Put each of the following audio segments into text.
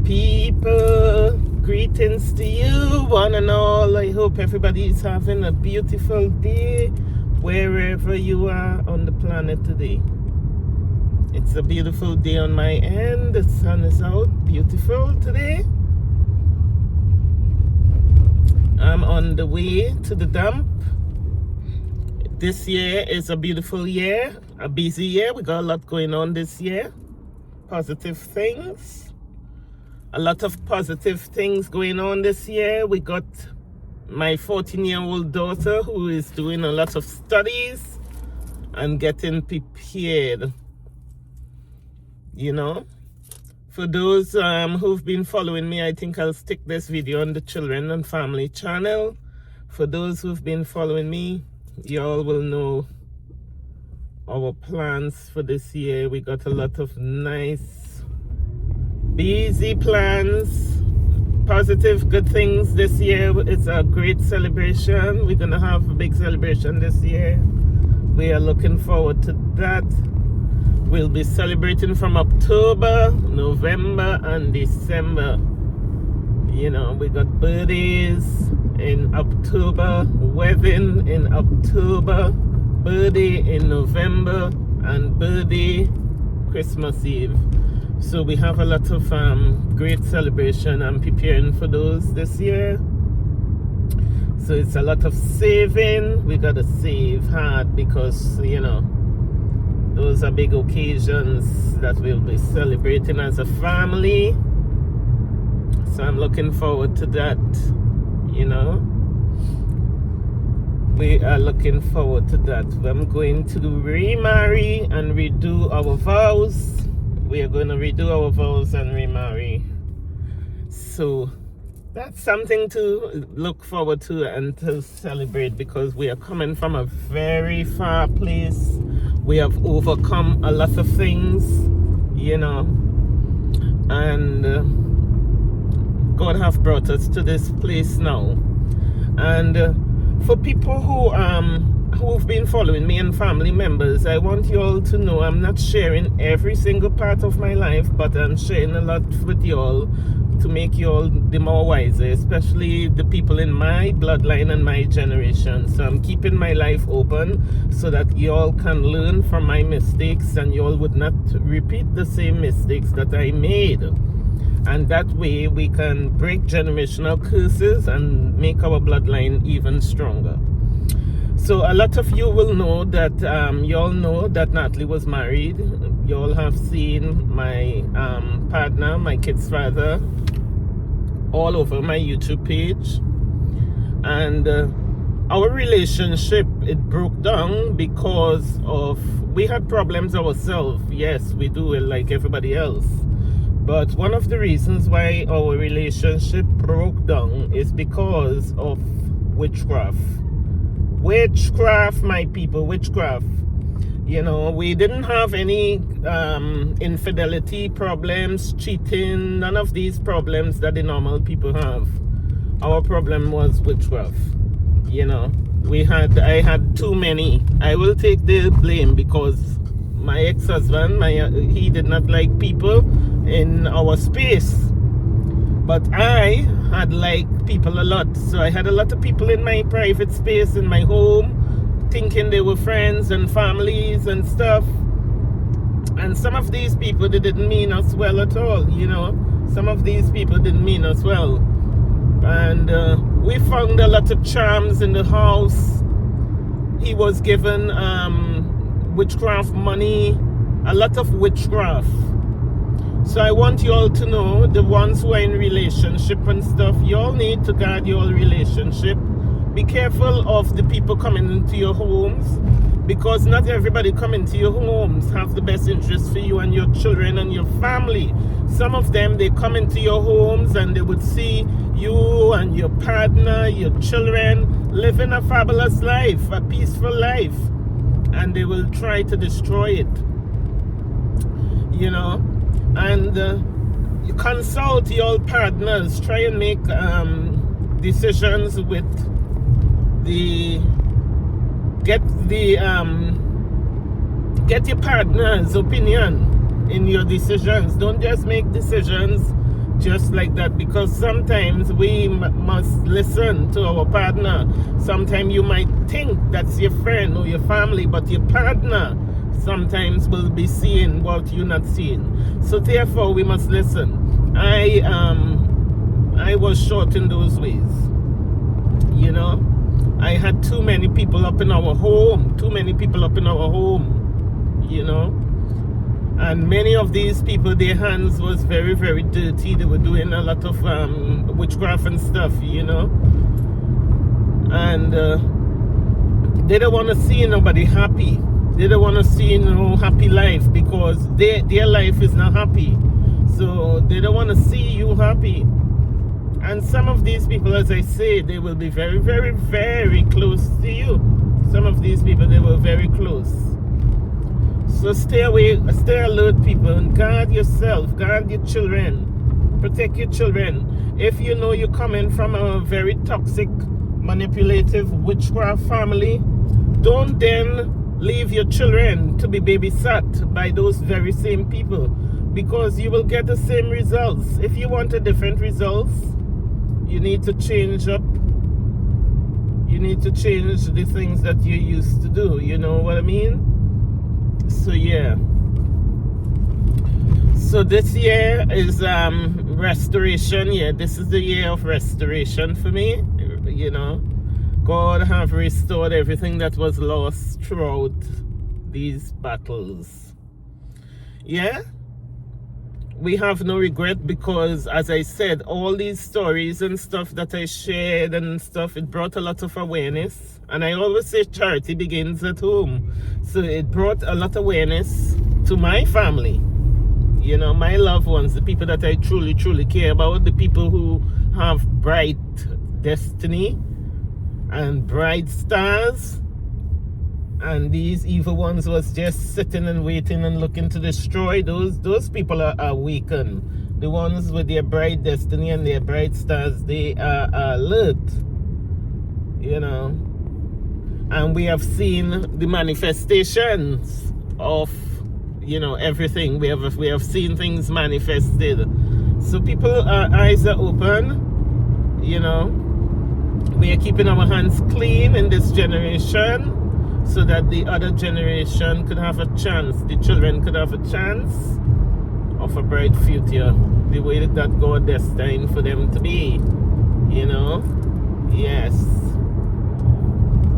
People, greetings to you, one and all. I hope everybody is having a beautiful day wherever you are on the planet today. It's a beautiful day on my end. The sun is out, beautiful today. I'm on the way to the dump. This year is a beautiful year, a busy year. We got a lot going on this year. Positive things. A lot of positive things going on this year. We got my 14-year-old daughter who is doing a lot of studies and getting prepared. You know, for those who've been following me, I think I'll stick this video on the Children and Family channel. For those who've been following me, y'all will know our plans for this year. We got a lot of nice, busy plans, positive, good things this year. It's a great celebration. We're gonna have a big celebration this year. We are looking forward to that. We'll be celebrating from October, November, and December. You know, we got birthdays in October, wedding in October, birthday in November, and birthday Christmas Eve. So we have a lot of great celebration. I'm preparing for those this year. So it's a lot of saving. We gotta save hard because, you know, those are big occasions that we'll be celebrating as a family. So I'm looking forward to that, you know. We are looking forward to that. I'm going to remarry and redo our vows. We are going to redo our vows and remarry. So that's something to look forward to and to celebrate because we are coming from a very far place. We have overcome a lot of things, you know, and God have brought us to this place now. And for people who've been following me and family members, I want you all to know I'm not sharing every single part of my life, but I'm sharing a lot with you all to make you all the more wiser, especially the people in my bloodline and my generation. So I'm keeping my life open so that you all can learn from my mistakes and you all would not repeat the same mistakes that I made. And that way we can break generational curses and make our bloodline even stronger. So a lot of you will know that, you all know that Natalie was married. You all have seen my partner, my kid's father, all over my YouTube page. And our relationship, it broke down because of, we had problems ourselves. Yes, we do, like everybody else. But one of the reasons why our relationship broke down is because of witchcraft. Witchcraft, my people, witchcraft. You know, we didn't have any infidelity problems, cheating, none of these problems that the normal people have. Our problem was witchcraft. You know, I had too many. I will take the blame because my ex-husband, he did not like people in our space. But I had liked people a lot. So I had a lot of people in my private space, in my home, thinking they were friends and families and stuff. And some of these people, they didn't mean us well at all, you know. Some of these people didn't mean us well. And we found a lot of charms in the house. He was given witchcraft money, a lot of witchcraft. So I want you all to know, the ones who are in relationship and stuff, you all need to guard your relationship. Be careful of the people coming into your homes, because not everybody coming to your homes have the best interest for you and your children and your family. Some of them, they come into your homes and they would see you and your partner, your children living a fabulous life, a peaceful life, and they will try to destroy it, you know. And you consult your partners, try and make decisions with get your partner's opinion in your decisions. Don't just make decisions just like that, because sometimes we must listen to our partner. Sometimes you might think that's your friend or your family, but your partner sometimes will be seeing what you're not seeing. So therefore we must listen. I was short in those ways, you know. I had too many people up in our home, you know. And many of these people, their hands was very, very dirty. They were doing a lot of witchcraft and stuff, you know. And they don't want to see nobody happy. They don't want to see no happy life, because their life is not happy. So they don't want to see you happy. And some of these people, as I say, they will be very, very, very close to you. Some of these people, they were very close. So stay away, stay alert, people, and guard yourself, guard your children, protect your children. If you know you're coming from a very toxic, manipulative witchcraft family, don't then leave your children to be babysat by those very same people, because you will get the same results. If you want a different results, you need to change up. You need to change the things that you used to do. You know what I mean? So yeah. So this year is restoration. Yeah, this is the year of restoration for me. You know, God have restored everything that was lost throughout these battles. Yeah. We have no regret, because, as I said, all these stories and stuff that I shared and stuff, it brought a lot of awareness. And I always say charity begins at home. So it brought a lot of awareness to my family, you know, my loved ones, the people that I truly, truly care about, the people who have bright destiny and bright stars. And these evil ones was just sitting and waiting and looking to destroy. Those people are awakened. The ones with their bright destiny and their bright stars, they are alert, you know. And we have seen the manifestations of, you know, everything. We have seen things manifested. So people, eyes are open, you know. We are keeping our hands clean in this generation, so that the other generation could have a chance, the children could have a chance of a bright future, the way that God destined for them to be, you know. Yes.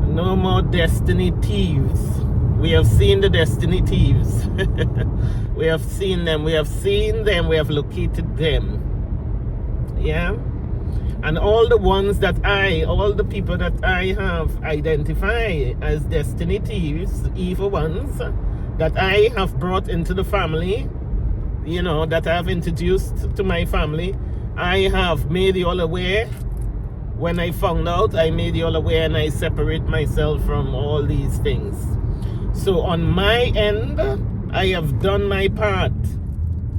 No more destiny thieves. We have seen the destiny thieves. We have seen them, we have located them. Yeah. And all the people that I have identified as destiny thieves, evil ones, that I have brought into the family, you know, that I have introduced to my family, I have made you all aware. When I found out, I made you all aware, and I separate myself from all these things. So on my end, I have done my part.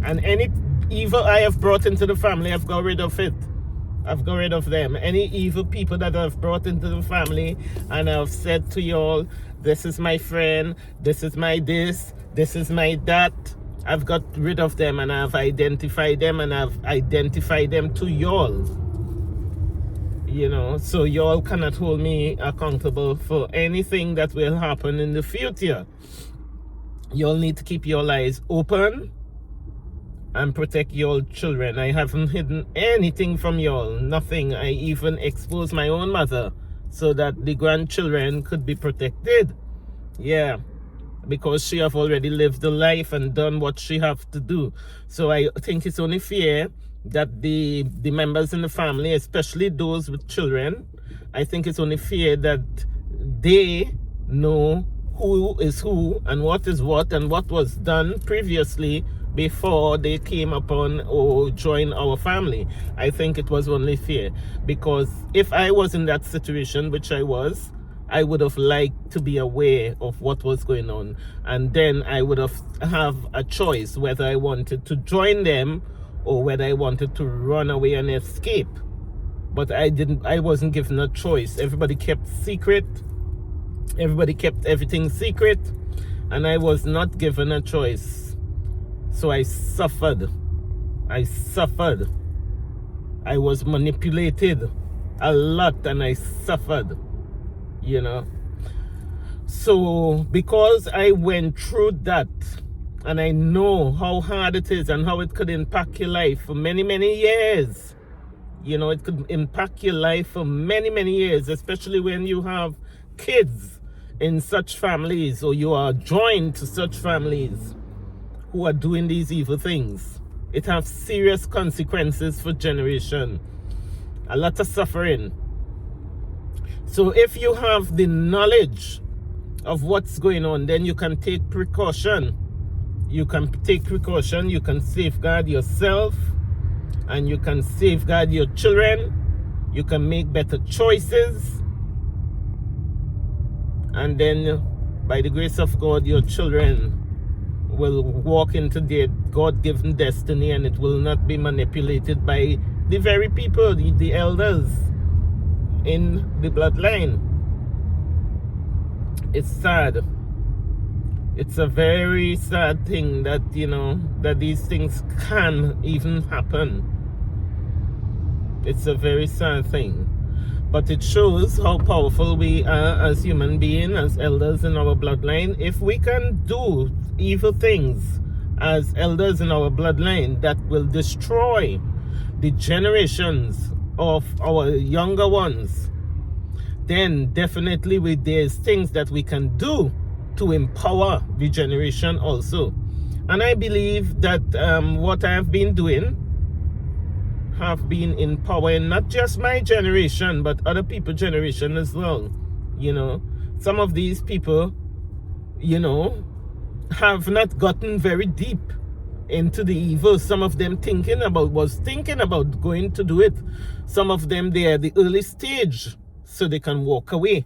And any evil I have brought into the family, I've got rid of it. I've got rid of them. Any evil people that I've brought into the family, and I've said to y'all, this is my friend, this is my this is my that, I've got rid of them, and I've identified them, and I've identified them to y'all. You know, so y'all cannot hold me accountable for anything that will happen in the future. Y'all need to keep your eyes open and protect your children. I haven't hidden anything from y'all, nothing. I even exposed my own mother so that the grandchildren could be protected. Yeah, because she have already lived the life and done what she have to do. So I think it's only fair that the members in the family, especially those with children, I think it's only fair that they know who is who and what is what and what was done previously before they came upon or joined our family. I think it was only fair, because if I was in that situation, which I was, I would have liked to be aware of what was going on, and then I would have a choice whether I wanted to join them or whether I wanted to run away and escape. But I wasn't given a choice. Everybody kept secret. Everybody kept everything secret, and I was not given a choice. So I suffered. I was manipulated a lot and I suffered, you know. So because I went through that, and I know how hard it is and how it could impact your life for many, many years. You know, it could impact your life for many, many years, especially when you have kids in such families, or you are joined to such families who are doing these evil things. It has serious consequences for generation. A lot of suffering. So if you have the knowledge of what's going on, then you can take precaution. You can take precaution, you can safeguard yourself, and you can safeguard your children. You can make better choices. And then, by the grace of God, your children will walk into their God-given destiny, and it will not be manipulated by the very people, the elders in the bloodline. It's sad. It's a very sad thing that, you know, that these things can even happen. It's a very sad thing. But it shows how powerful we are as human beings, as elders in our bloodline. If we can do evil things as elders in our bloodline that will destroy the generations of our younger ones, then definitely there's things that we can do to empower the generation also. And I believe that what I have been doing have been empowering not just my generation, but other people's generation as well. You know, some of these people, you know, have not gotten very deep into the evil. Some of them was thinking about going to do it. Some of them, they are at the early stage, so they can walk away.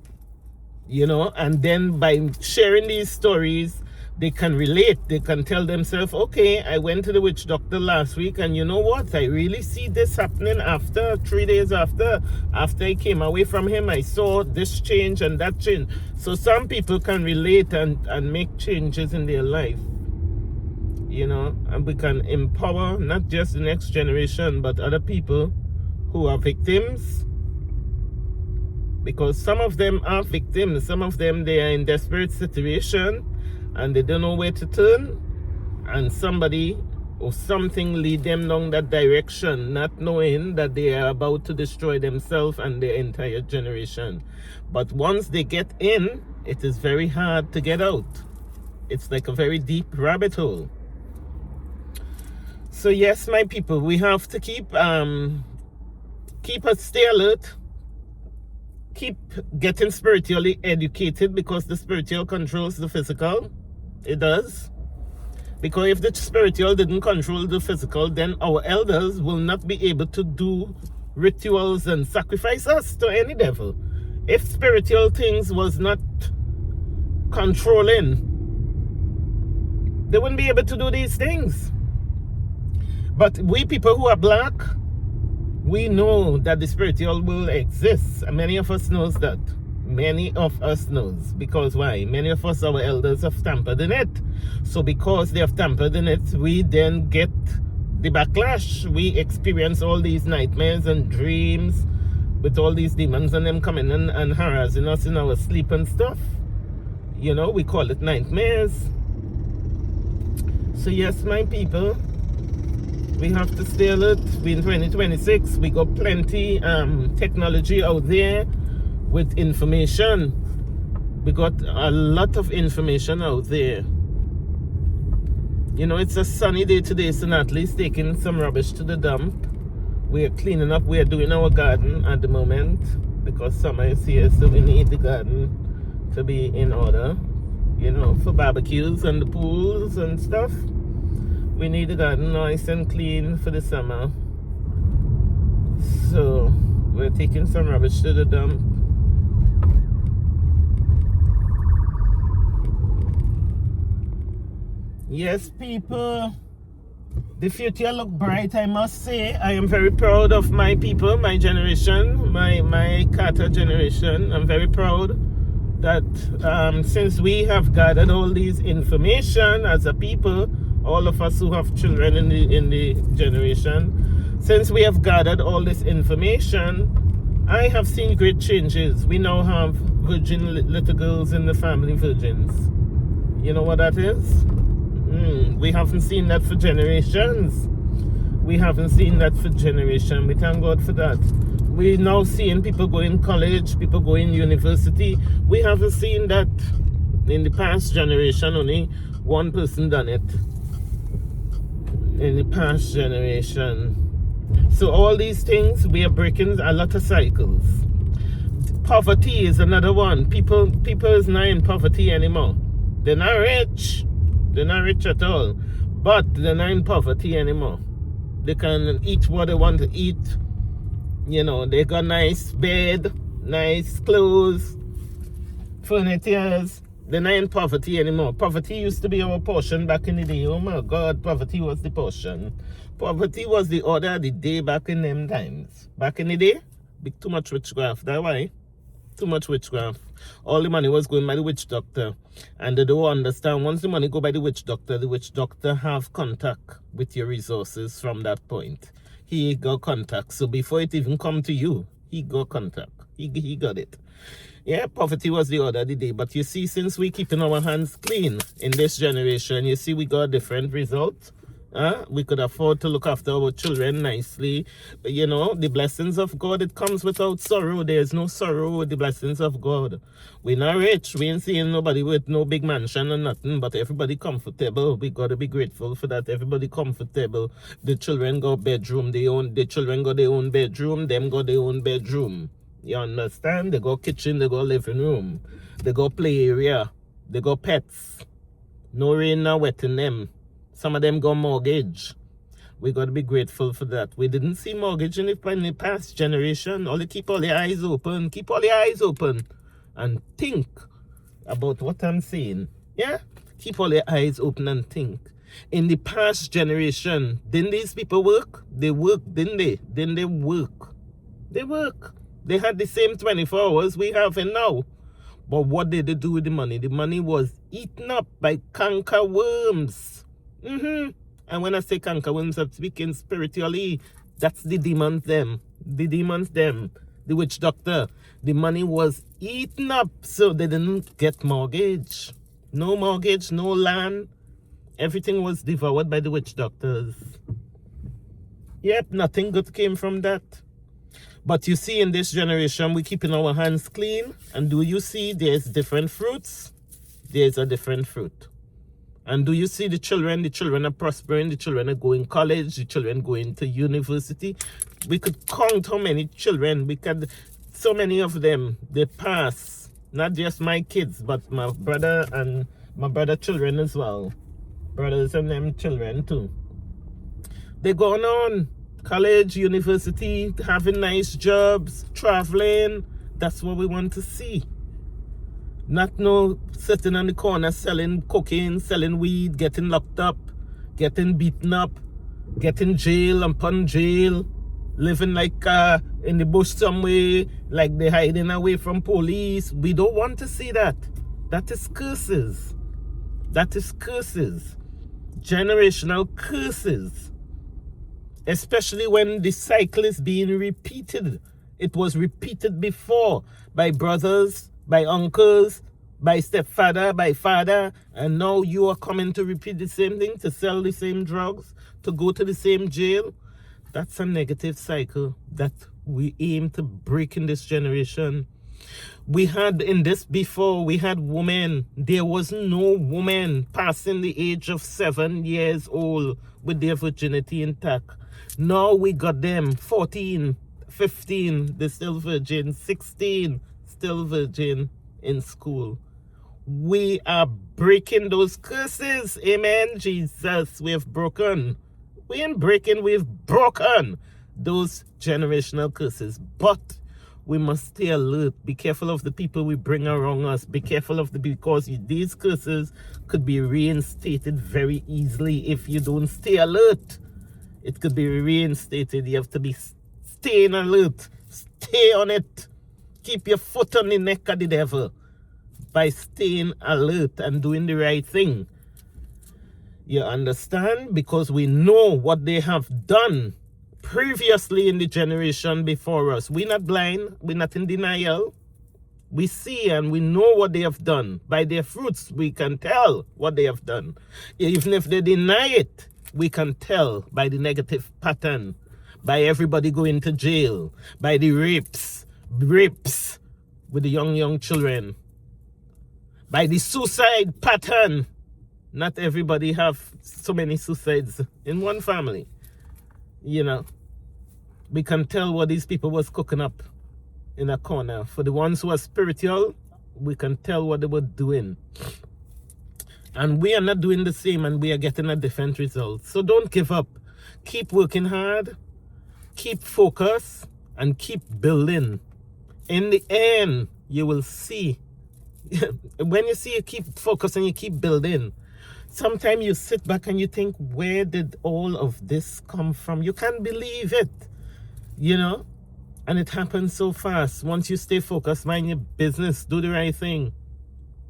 You know, and then by sharing these stories, they can relate. They can tell themselves, okay, I went to the witch doctor last week, and you know what? I really see this happening after 3 days after I came away from him. I saw this change and that change. So some people can relate and make changes in their life. You know, and we can empower not just the next generation, but other people who are victims. Because some of them are victims. Some of them, they are in desperate situation and they don't know where to turn. And somebody or something lead them down that direction, not knowing that they are about to destroy themselves and their entire generation. But once they get in, it is very hard to get out. It's like a very deep rabbit hole. So yes, my people, we have to stay alert. Keep getting spiritually educated, because the spiritual controls the physical. It does. Because if the spiritual didn't control the physical, then our elders will not be able to do rituals and sacrifice us to any devil. If spiritual things was not controlling, they wouldn't be able to do these things. But we people who are black, we know that the spiritual will exist. And many of us knows that. Many of us knows. Because why? Many of us, our elders, have tampered in it. So because they have tampered in it, we then get the backlash. We experience all these nightmares and dreams with all these demons and them coming in and harassing us in our sleep and stuff. You know, we call it nightmares. So yes, my people, we have to stay alert. We're in 2026. We got plenty technology out there with information. We got a lot of information out there. You know, it's a sunny day today, so Natalie's taking some rubbish to the dump. We are cleaning up. We are doing our garden at the moment because summer is here, so we need the garden to be in order. You know, for barbecues and the pools and stuff. We need the garden nice and clean for the summer. So we're taking some rubbish to the dump. Yes, people, the future look bright, I must say. I am very proud of my people, my generation, my Carter generation. I'm very proud that since we have gathered all these information as a people, all of us who have children in the generation, Since we have gathered all this information, I have seen great changes. We now have virgin little girls in the family, virgins. You know what that is? We haven't seen that for generations. We haven't seen that for generations. We thank God for that. We now seeing people go in college, people go in university. We haven't seen that in the past generation. Only one person done it in the past generation. So all these things, we are breaking a lot of cycles. Poverty is another one. People is not in poverty anymore. They're not rich. They're not rich at all. But they're not in poverty anymore. They can eat what they want to eat. You know, they got nice bed, nice clothes, furnitures. They're not in poverty anymore. Poverty used to be our portion back in the day. Oh my God, poverty was the portion. Poverty was the order of the day back in them times. Back in the day, big too much witchcraft. That's why. Too much witchcraft. All the money was going by the witch doctor. And they don't understand. Once the money go by the witch doctor have contact with your resources from that point. He got contact. So before it even come to you, he got contact. He got it. Yeah, poverty was the order of the day. But you see, since we keeping our hands clean in this generation, you see we got a different result. We could afford to look after our children nicely. You know, the blessings of God, it comes without sorrow. There's no sorrow with the blessings of God. We're not rich. We ain't seeing nobody with no big mansion or nothing, but everybody comfortable. We got to be grateful for that. Everybody comfortable. The children got bedroom. The children got their own bedroom. Them got their own bedroom. You understand? They got kitchen. They got living room. They got play area. They got pets. No rain, no wet in them. Some of them got mortgage. We got to be grateful for that. We didn't see mortgage in the past generation. Only keep all your eyes open. Keep all your eyes open. And think about what I'm saying. Yeah? Keep all your eyes open and think. In the past generation, didn't these people work? They worked, didn't they? Didn't they work? They work. They had the same 24 hours we have now. But what did they do with the money? The money was eaten up by canker worms. And when I say canker worms, I'm speaking spiritually. That's the demons them. The demons them. The witch doctor. The money was eaten up, so they didn't get mortgage. No mortgage, no land. Everything was devoured by the witch doctors. Yep, nothing good came from that. But you see, in this generation, we're keeping our hands clean. And do you see there's different fruits? There's a different fruit. And do you see the children? The children are prospering. The children are going to college. The children going to university. We could count how many children. So many of them, they pass. Not just my kids, but my brother and my brother children as well. Brothers and them children too. They're going on college, university, having nice jobs, traveling. That's what we want to see. Not no sitting on the corner selling cocaine, selling weed, getting locked up, getting beaten up, getting jail upon jail, living like in the bush somewhere, like they're hiding away from police. We don't want to see that. That is curses. That is curses. Generational curses. Especially when the cycle is being repeated. It was repeated before by brothers, by uncles, by stepfather, by father, and now you are coming to repeat the same thing, to sell the same drugs, to go to the same jail. That's a negative cycle that we aim to break in this generation. We had in this before, we had women. There was no woman passing the age of 7 years old with their virginity intact. Now we got them 14, 15, they're still virgin, 16, still virgin in school. We are breaking those curses. Amen, Jesus. We have broken. We ain't breaking, we've broken those generational curses. But we must stay alert. Be careful of the people we bring around us. Be careful of because these curses could be reinstated very easily if you don't stay alert. It could be reinstated. You have to be staying alert. Stay on it. Keep your foot on the neck of the devil by staying alert and doing the right thing. You understand? Because we know what they have done previously in the generation before us. We're not blind, we're not in denial. We see and we know what they have done. By their fruits, we can tell what they have done. Even if they deny it, we can tell by the negative pattern, by everybody going to jail, by the rapes with the young children, by the suicide pattern. Not everybody have so many suicides in one family. You know, we can tell what these people was cooking up in a corner. For the ones who are spiritual, we can tell what they were doing. And we are not doing the same, and we are getting a different result. So don't give up. Keep working hard, keep focused, and keep building. In the end, you will see. When you see you keep focused and you keep building, sometimes you sit back and you think, where did all of this come from? You can't believe it, you know? And it happens so fast. Once you stay focused, mind your business, do the right thing.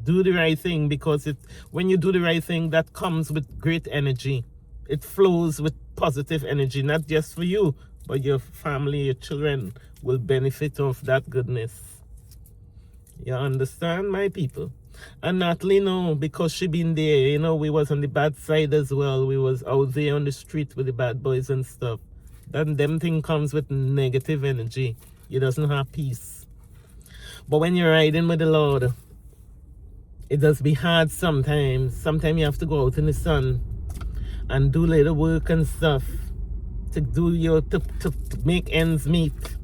Do the right thing, because when you do the right thing, that comes with great energy. It flows with positive energy, not just for you, but your family, your children will benefit of that goodness. You understand, my people? And Natalie, no, because she been there, you know, we was on the bad side as well. We was out there on the street with the bad boys and stuff. Then them thing comes with negative energy. You doesn't have peace. But when you're riding with the Lord, it does be hard sometimes. Sometimes you have to go out in the sun and do little work and stuff to make ends meet.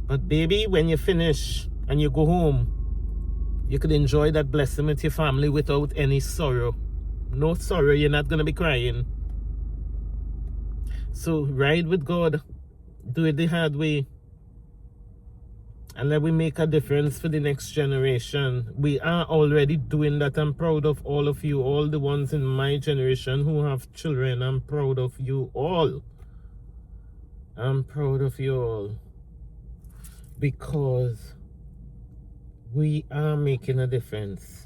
But baby, when you finish and you go home, you could enjoy that blessing with your family without any sorrow. No sorrow, you're not going to be crying. So ride with God, do it the hard way, and let we make a difference for the next generation. We are already doing that. I'm proud of all of you, all the ones in my generation who have children. I'm proud of you all. I'm proud of you all, because we are making a difference.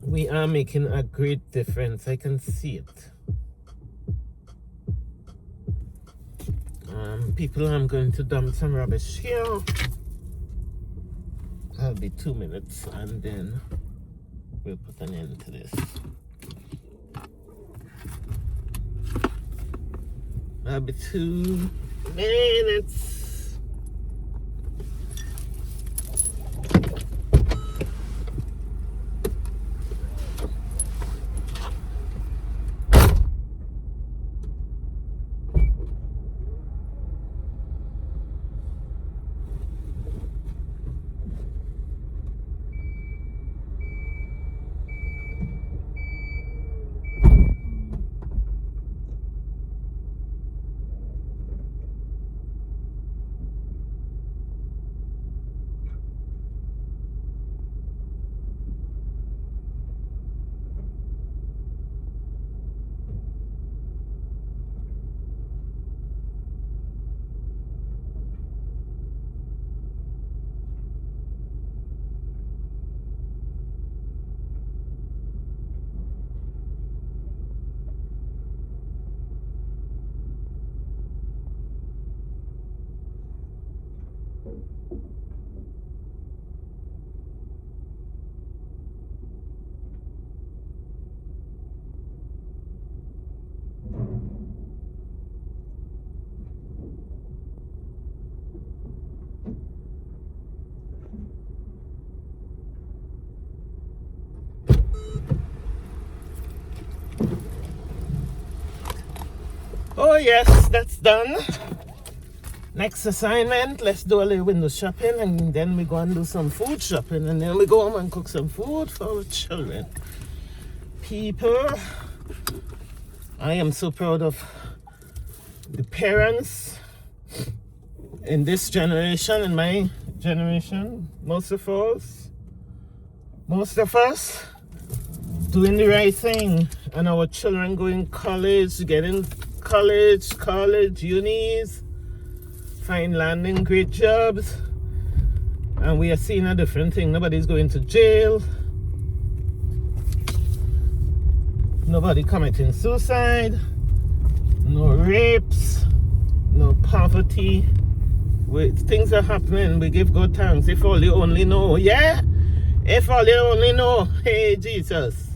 We are making a great difference. I can see it. People, I'm going to dump some rubbish here. That'll be 2 minutes, and then we'll put an end to this. That'll be 2 minutes. Oh yes, that's done. Next assignment, let's do a little window shopping, and then we go and do some food shopping, and then we go home and cook some food for our children. People, I am so proud of the parents in this generation, in my generation, most of us doing the right thing, and our children going college, getting college, unis, fine landing great jobs, And we are seeing a different thing. Nobody's going to jail. Nobody committing suicide. No rapes. No poverty. Things are happening. We give God thanks. If all you only know. Yeah? If all you only know. Hey, Jesus.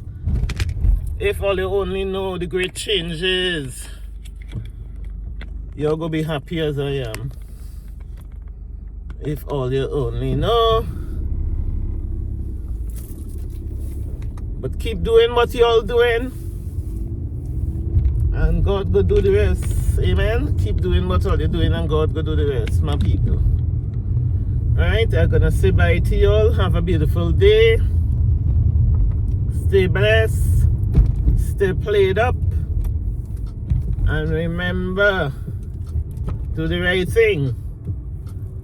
If all you only know the great changes. You're going to be happy as I am. If all you only know. But keep doing what you all doing. And God will do the rest. Amen. Keep doing what all you're doing and God will do the rest, my people. Alright, I'm gonna say bye to you all. Have a beautiful day. Stay blessed. Stay played up. And remember, do the right thing.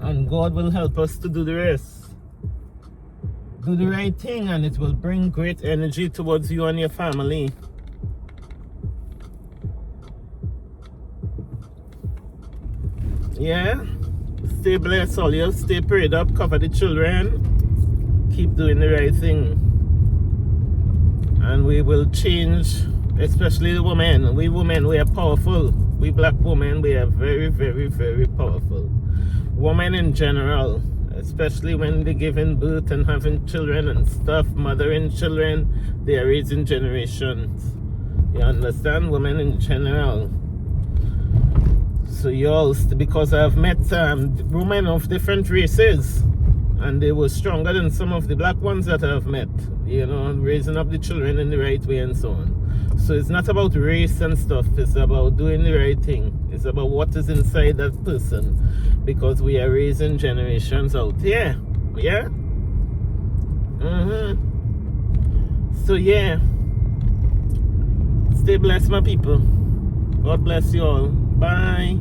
And God will help us to do the rest. Do the right thing and it will bring great energy towards you and your family. Yeah? Stay blessed, all you. Stay prayed up, cover the children. Keep doing the right thing. And we will change, especially the women. We women, we are powerful. We black women, we are very, very, very powerful. Women in general, especially when they're giving birth and having children and stuff, mothering children, they are raising generations. You understand? Women in general. So y'all, because I've met women of different races, and they were stronger than some of the black ones that I've met, you know, raising up the children in the right way and so on. So it's not about race and stuff, it's about doing the right thing. It's about what is inside that person, because we are raising generations out here. Yeah? So yeah, stay blessed, my people. God bless you all. Bye.